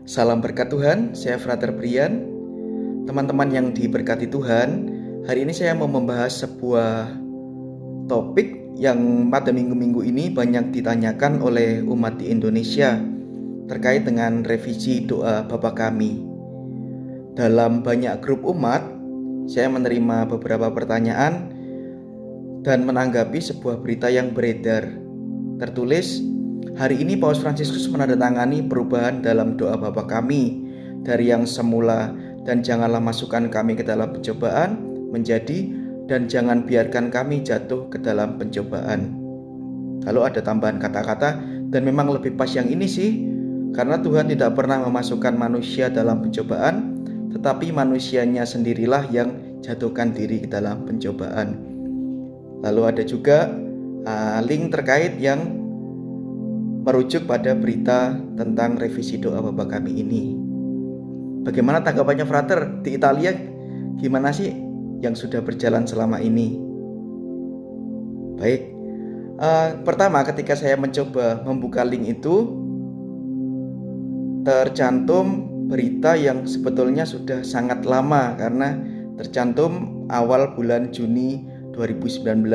Salam berkat Tuhan, saya Frater Brian. Teman-teman yang diberkati Tuhan, hari ini saya mau membahas sebuah topik yang pada minggu-minggu ini banyak ditanyakan oleh umat di Indonesia terkait dengan revisi doa Bapa Kami. Dalam banyak grup umat, saya menerima beberapa pertanyaan dan menanggapi sebuah berita yang beredar. Tertulis, hari ini Paus Fransiskus menandatangani perubahan dalam doa Bapa Kami dari yang semula dan janganlah masukkan kami ke dalam pencobaan menjadi dan jangan biarkan kami jatuh ke dalam pencobaan. Lalu ada tambahan kata-kata dan memang lebih pas yang ini sih, karena Tuhan tidak pernah memasukkan manusia dalam pencobaan, tetapi manusianya sendirilah yang jatuhkan diri ke dalam pencobaan. Lalu ada juga link terkait yang merujuk pada berita tentang revisi doa Bapa Kami ini. Bagaimana tanggapannya Frater di Italia? Gimana sih yang sudah berjalan selama ini? Baik, pertama ketika saya mencoba membuka link itu, tercantum berita yang sebetulnya sudah sangat lama karena tercantum awal bulan Juni 2019.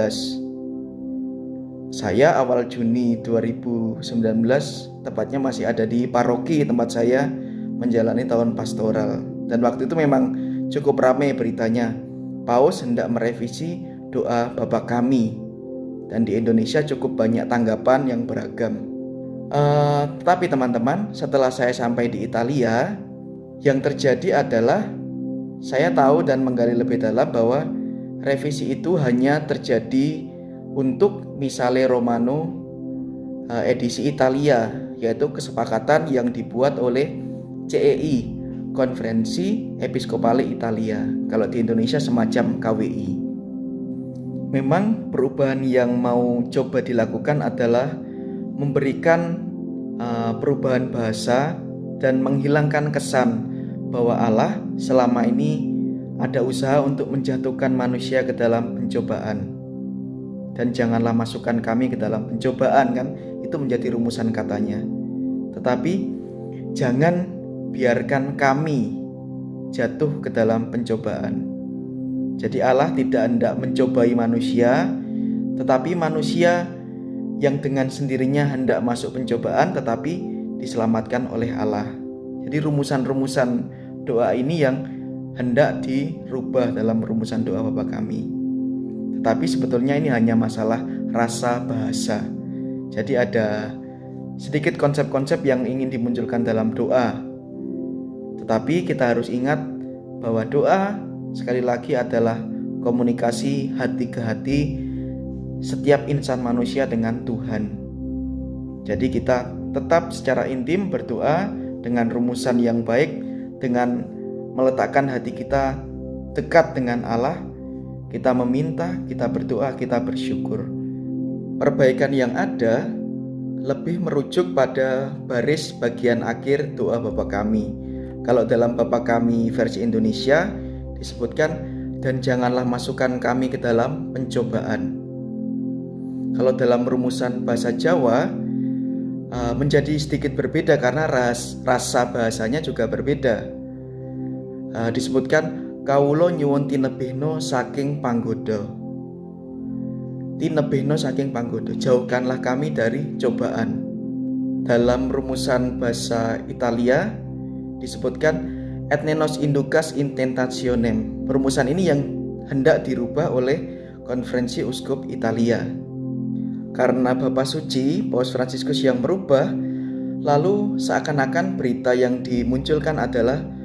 Saya awal Juni 2019 tepatnya masih ada di paroki tempat saya menjalani tahun pastoral. Dan waktu itu memang cukup ramai beritanya. Paus hendak merevisi doa Bapa Kami. Dan di Indonesia cukup banyak tanggapan yang beragam. Tetapi teman-teman, setelah saya sampai di Italia, yang terjadi adalah saya tahu dan menggali lebih dalam bahwa revisi itu hanya terjadi untuk Missale Romano edisi Italia, yaitu kesepakatan yang dibuat oleh CEI, Konferensi Episkopale Italia. Kalau di Indonesia semacam KWI. Memang perubahan yang mau coba dilakukan adalah memberikan perubahan bahasa dan menghilangkan kesan bahwa Allah selama ini ada usaha untuk menjatuhkan manusia ke dalam pencobaan. Dan janganlah masukkan kami ke dalam pencobaan, kan? Itu menjadi rumusan katanya. Tetapi jangan biarkan kami jatuh ke dalam pencobaan. Jadi Allah tidak hendak mencobai manusia, tetapi manusia yang dengan sendirinya hendak masuk pencobaan tetapi diselamatkan oleh Allah. Jadi rumusan-rumusan doa ini yang hendak dirubah dalam rumusan doa Bapa Kami. Tetapi sebetulnya ini hanya masalah rasa bahasa. Jadi ada sedikit konsep-konsep yang ingin dimunculkan dalam doa. Tetapi kita harus ingat bahwa doa sekali lagi adalah komunikasi hati ke hati setiap insan manusia dengan Tuhan. Jadi kita tetap secara intim berdoa dengan rumusan yang baik, dengan meletakkan hati kita dekat dengan Allah. Kita meminta, kita berdoa, kita bersyukur. Perbaikan yang ada lebih merujuk pada baris bagian akhir doa Bapa Kami. Kalau dalam Bapa Kami versi Indonesia disebutkan, dan janganlah masukkan kami ke dalam pencobaan. Kalau dalam rumusan bahasa Jawa menjadi sedikit berbeda karena rasa bahasanya juga berbeda. Disebutkan, kawula nyuwun tinebihna saking panggoda. Tinebihna saking panggoda, jauhkanlah kami dari cobaan. Dalam rumusan bahasa Italia disebutkan et ne nos inducas in tentationem. Rumusan ini yang hendak dirubah oleh Konferensi Uskup Italia. Karena Bapa Suci Paus Fransiskus yang merubah, lalu seakan-akan berita yang dimunculkan adalah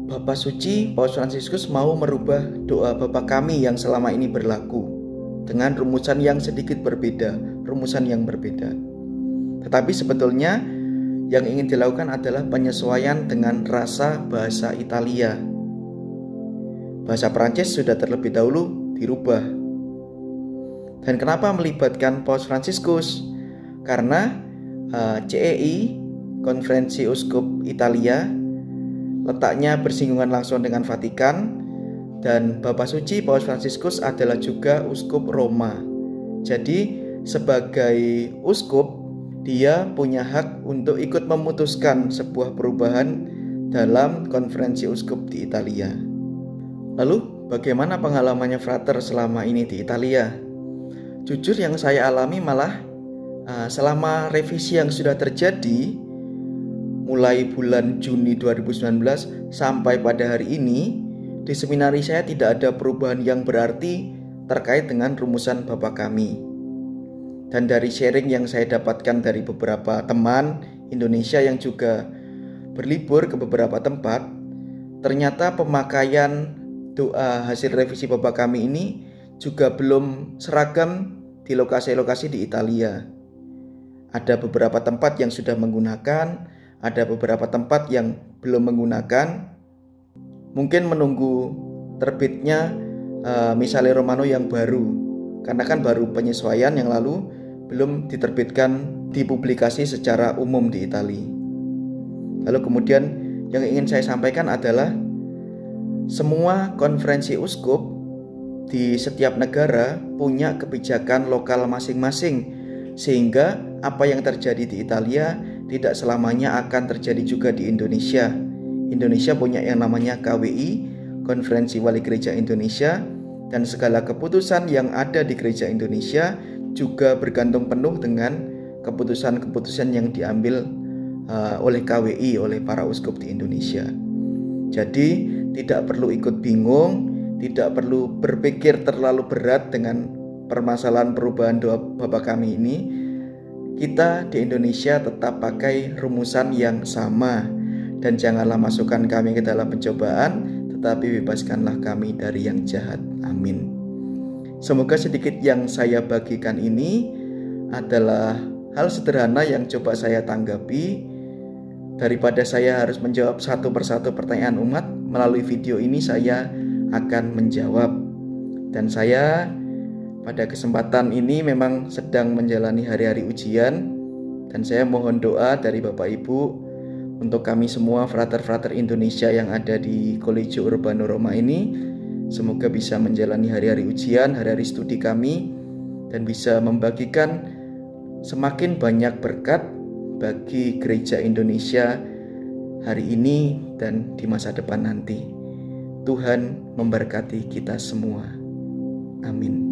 Bapa Suci Paus Fransiskus mau merubah doa Bapa Kami yang selama ini berlaku dengan rumusan yang sedikit berbeda, rumusan yang berbeda. Tetapi sebetulnya yang ingin dilakukan adalah penyesuaian dengan rasa bahasa Italia. Bahasa Prancis sudah terlebih dahulu dirubah. Dan kenapa melibatkan Paus Fransiskus? Karena CEI, Konferensi Uskup Italia, letaknya bersinggungan langsung dengan Vatikan, dan Bapa Suci Paus Fransiskus adalah juga Uskup Roma. Jadi sebagai uskup dia punya hak untuk ikut memutuskan sebuah perubahan dalam konferensi uskup di Italia. Lalu, bagaimana pengalamannya Frater selama ini di Italia? Jujur yang saya alami malah selama revisi yang sudah terjadi mulai bulan Juni 2019 sampai pada hari ini, di seminari saya tidak ada perubahan yang berarti terkait dengan rumusan Bapa Kami. Dan dari sharing yang saya dapatkan dari beberapa teman Indonesia yang juga berlibur ke beberapa tempat, ternyata pemakaian doa hasil revisi Bapa Kami ini juga belum seragam di lokasi-lokasi di Italia. Ada beberapa tempat yang sudah menggunakan, ada beberapa tempat yang belum menggunakan. Mungkin menunggu terbitnya Misale Romano yang baru, karena kan baru penyesuaian yang lalu belum diterbitkan dipublikasi secara umum di Italia. Lalu kemudian yang ingin saya sampaikan adalah semua konferensi uskup di setiap negara punya kebijakan lokal masing-masing, sehingga apa yang terjadi di Italia tidak selamanya akan terjadi juga di Indonesia. Indonesia punya yang namanya KWI, Konferensi Wali Gereja Indonesia, dan segala keputusan yang ada di Gereja Indonesia juga bergantung penuh dengan keputusan-keputusan yang diambil oleh KWI, oleh para uskup di Indonesia. Jadi tidak perlu ikut bingung, tidak perlu berpikir terlalu berat dengan permasalahan perubahan doa Bapa Kami ini. Kita di Indonesia tetap pakai rumusan yang sama, dan janganlah masukkan kami ke dalam pencobaan, tetapi bebaskanlah kami dari yang jahat. Amin. Semoga sedikit yang saya bagikan ini adalah hal sederhana yang coba saya tanggapi. Daripada saya harus menjawab satu persatu pertanyaan umat, melalui video ini saya akan menjawab. Dan saya pada kesempatan ini memang sedang menjalani hari-hari ujian, dan saya mohon doa dari Bapak Ibu untuk kami semua frater-frater Indonesia yang ada di Collegio Urbano Roma ini. Semoga bisa menjalani hari-hari ujian, hari-hari studi kami, dan bisa membagikan semakin banyak berkat bagi gereja Indonesia hari ini dan di masa depan nanti. Tuhan memberkati kita semua. Amin.